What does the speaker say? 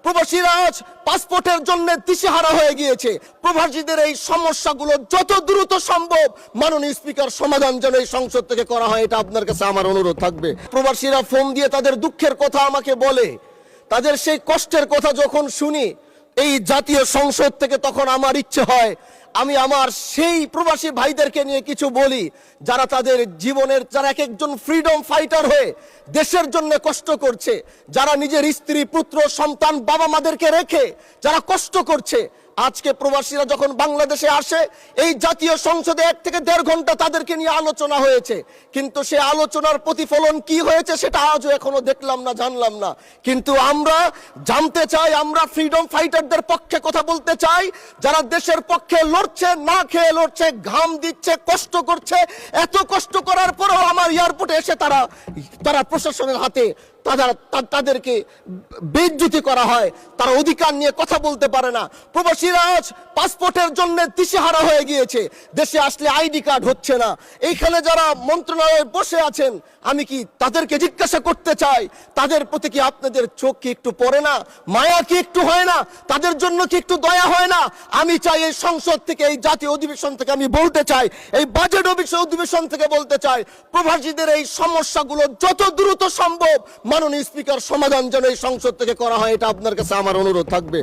প্রবাসীরা আজ পাসপোর্টের জন্য দিশেহারা হয়ে গিয়েছে। প্রবাসীদের এই সমস্যাগুলো যত দ্রুত সম্ভব মাননীয় স্পিকার সমাধান যেন এই সংসদ থেকে করা হয়, এটা আপনার কাছে আমার অনুরোধ থাকবে। প্রবাসীরা ফোন দিয়ে তাদের দুঃখের কথা আমাকে বলে, তাদের সেই কষ্টের কথা যখন শুনি এই জাতীয় সংসদ থেকে, তখন আমার ইচ্ছে হয় আমি আমার সেই প্রবাসী ভাইদেরকে নিয়ে কিছু বলি, যারা তাদের জীবনের, যারা এক একজন ফ্রিডম ফাইটার হয়ে দেশের জন্য কষ্ট করছে, যারা নিজের স্ত্রী পুত্র সন্তান বাবা মাদেরকে রেখে যারা কষ্ট করছে। আজকে প্রবাসীরা যখন বাংলাদেশে আসে, এই জাতীয় সংসদে 1 থেকে 1.5 ঘন্টা তাদেরকে নিয়ে আলোচনা হয়েছে, কিন্তু সেই আলোচনার প্রতিফলন কি হয়েছে সেটা আজও এখনো দেখলাম না, জানলাম না। কিন্তু আমরা জানতে চাই, আমরা ফ্রিডম ফাইটারদের পক্ষে কথা বলতে চাই, যারা দেশের পক্ষে লড়ছে, না খেয়ে লড়ছে, ঘাম দিচ্ছে, কষ্ট করছে। এত কষ্ট করার পরেও আমার এয়ারপোর্টে এসে তারা প্রশাসনের হাতে তাদেরকে বেইজ্জতি করা হয়, তারা অধিকার নিয়ে কথা বলতে পারে না। প্রবাসীরা আজ পাসপোর্টের জন্য দিশেহারা হয়ে গিয়েছে, দেশে আসলে আইডি কার্ড হচ্ছে না। এইখানে যারা মন্ত্রণালয়ে বসে আছেন, আমি কি তাদেরকে জিজ্ঞাসা করতে চাই, তাদের প্রতি কি আপনাদের চোখ কি একটু পড়ে না, মায়া কি একটু হয় না, তাদের জন্য কি একটু দয়া হয় না? আমি চাই এই সংসদ থেকে, এই জাতীয় অধিবেশন থেকে আমি বলতে চাই, এই বাজেট অধিবেশন থেকে বলতে চাই, প্রবাসীদের এই সমস্যাগুলো যত দ্রুত সম্ভব মাননীয় স্পিকার সমাধান যেন এই সংসদ থেকে করা হয়, এটা আপনার কাছে আমার অনুরোধ থাকবে।